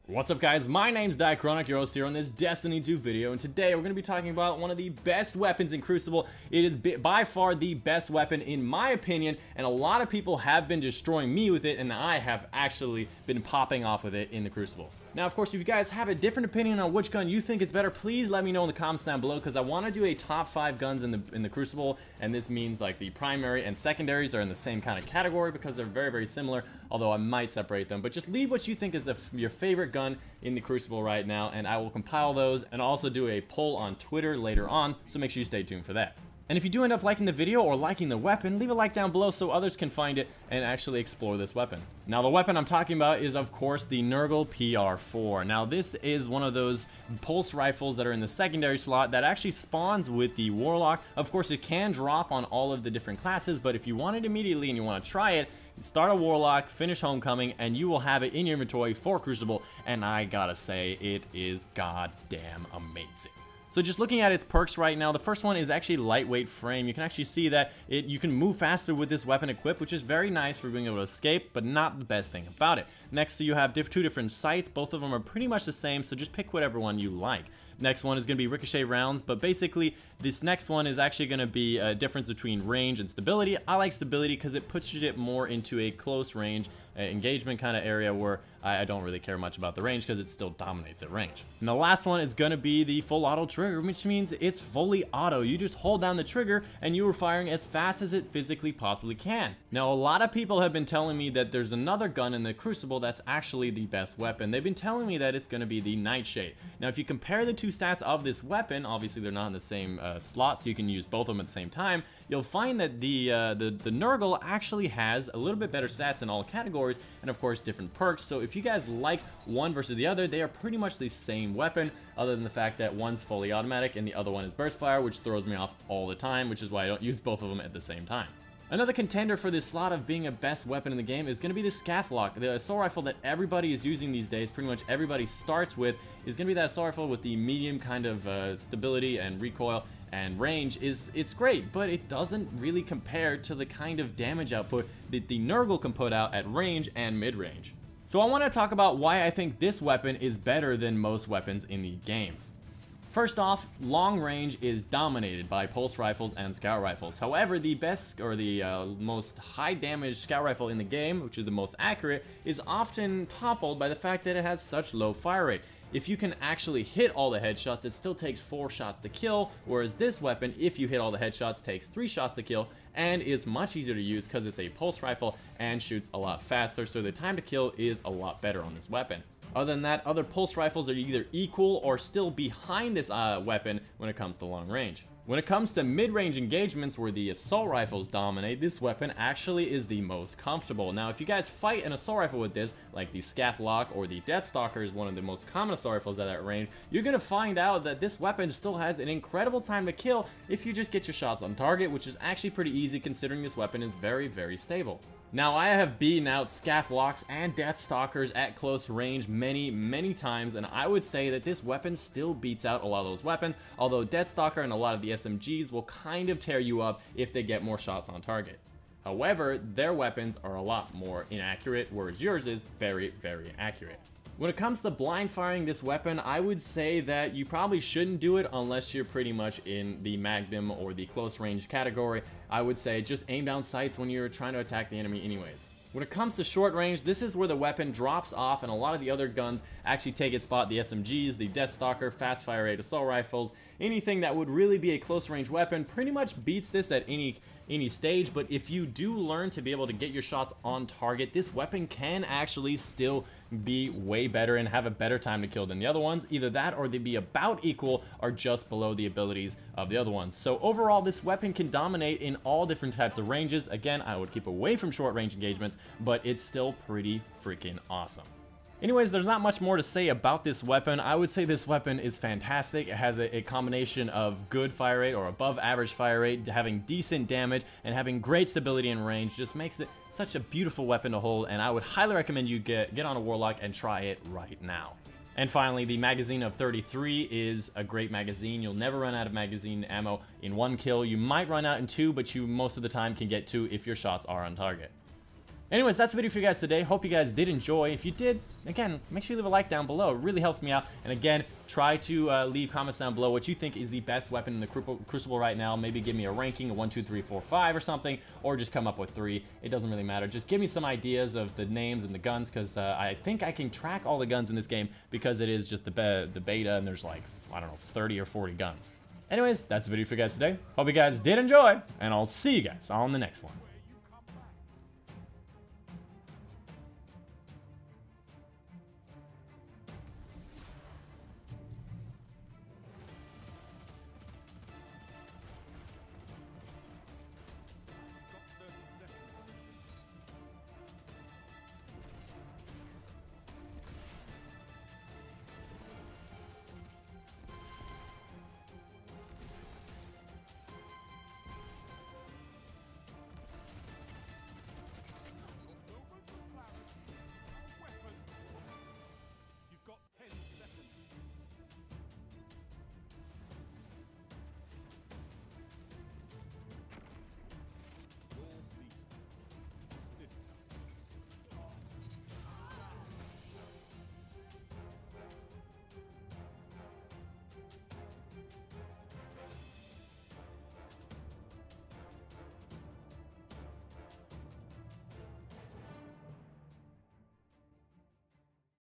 What's up guys, my name's Diachronic, your host here on this Destiny 2 video, and today we're going to be talking about one of the best weapons in Crucible. It is by far the best weapon in my opinion, and a lot of people have been destroying me with it, and I have actually been popping off with it in the Crucible. Now, of course, if you guys have a different opinion on which gun you think is better, please let me know in the comments down below, because I want to do a top 5 guns in the Crucible, and this means like the primary and secondaries are in the same kind of category because they're very, very similar, although I might separate them. But just leave what you think is your favorite gun in the Crucible right now, and I will compile those and also do a poll on Twitter later on, so make sure you stay tuned for that. And if you do end up liking the video or liking the weapon, leave a like down below so others can find it and actually explore this weapon. Now, the weapon I'm talking about is, of course, the Nurgle PR4. Now, this is one of those pulse rifles that are in the secondary slot that actually spawns with the Warlock. Of course, it can drop on all of the different classes, but if you want it immediately and you want to try it, start a Warlock, finish Homecoming, and you will have it in your inventory for Crucible, and I gotta say, it is goddamn amazing. So just looking at its perks right now, the first one is actually lightweight frame. You can actually see that you can move faster with this weapon equipped, which is very nice for being able to escape, but not the best thing about it. Next, you have two different sights. Both of them are pretty much the same, so just pick whatever one you like. Next one is going to be ricochet rounds, but basically this next one is actually going to be a difference between range and stability. I like stability because it pushes it more into a close range engagement kind of area where I don't really care much about the range because it still dominates at range. And the last one is going to be the full auto trigger, which means it's fully auto. You just hold down the trigger and you are firing as fast as it physically possibly can. Now, a lot of people have been telling me that there's another gun in the Crucible that's actually the best weapon. They've been telling me that it's going to be the Nightshade. Now, if you compare the two stats of this weapon, obviously they're not in the same slot, so you can use both of them at the same time. You'll find that the Nurgle actually has a little bit better stats in all categories, and of course different perks. So if you guys like one versus the other, they are pretty much the same weapon, other than the fact that one's fully automatic and the other one is burst fire, which throws me off all the time, which is why I don't use both of them at the same time. Another contender for this slot of being a best weapon in the game is going to be the Scaff Lock. The assault rifle that everybody is using these days, pretty much everybody starts with, is going to be that assault rifle with the medium kind of stability and recoil and range. It's great, but it doesn't really compare to the kind of damage output that the Nurgle can put out at range and mid-range. So I want to talk about why I think this weapon is better than most weapons in the game. First off, long range is dominated by pulse rifles and scout rifles. However, the best or the most high damage scout rifle in the game, which is the most accurate, is often toppled by the fact that it has such low fire rate. If you can actually hit all the headshots, it still takes 4 shots to kill, whereas this weapon, if you hit all the headshots, takes 3 shots to kill and is much easier to use because it's a pulse rifle and shoots a lot faster, so the time to kill is a lot better on this weapon. Other than that, other pulse rifles are either equal or still behind this weapon when it comes to long range. When it comes to mid-range engagements where the assault rifles dominate, this weapon actually is the most comfortable. Now, if you guys fight an assault rifle with this, like the Scaff Lock or the Deathstalker is one of the most common assault rifles at that range, you're going to find out that this weapon still has an incredible time to kill if you just get your shots on target, which is actually pretty easy considering this weapon is very, very stable. Now, I have beaten out Scaff Locks and Deathstalkers at close range many times, and I would say that this weapon still beats out a lot of those weapons, although Deathstalker and a lot of the SMGs will kind of tear you up if they get more shots on target. However, their weapons are a lot more inaccurate, whereas yours is very, very accurate. When it comes to blind firing this weapon, I would say that you probably shouldn't do it unless you're pretty much in the Magnum or the close range category. I would say just aim down sights when you're trying to attack the enemy anyways. When it comes to short range, this is where the weapon drops off and a lot of the other guns actually take its spot. The SMGs, the Deathstalker, fast fire rate assault rifles, anything that would really be a close range weapon pretty much beats this at any stage. But if you do learn to be able to get your shots on target, this weapon can actually still be way better and have a better time to kill than the other ones. Either that or they be about equal or just below the abilities of the other ones. So overall, this weapon can dominate in all different types of ranges. Again, I would keep away from short range engagements, but it's still pretty freaking awesome. Anyways, there's not much more to say about this weapon. I would say this weapon is fantastic. It has a combination of good fire rate or above average fire rate, having decent damage, and having great stability and range. Just makes it such a beautiful weapon to hold, and I would highly recommend you get on a Warlock and try it right now. And finally, the magazine of 33 is a great magazine. You'll never run out of magazine ammo in 1 kill. You might run out in 2, but you most of the time can get 2 if your shots are on target. Anyways, that's the video for you guys today. Hope you guys did enjoy. If you did, again, make sure you leave a like down below. It really helps me out. And again, try to leave comments down below what you think is the best weapon in the Crucible right now. Maybe give me a ranking, a 1, 2, 3, 4, 5 or something, or just come up with 3. It doesn't really matter. Just give me some ideas of the names and the guns, because I think I can track all the guns in this game because it is just the beta, and there's like, I don't know, 30 or 40 guns. Anyways, that's the video for you guys today. Hope you guys did enjoy, and I'll see you guys on the next one.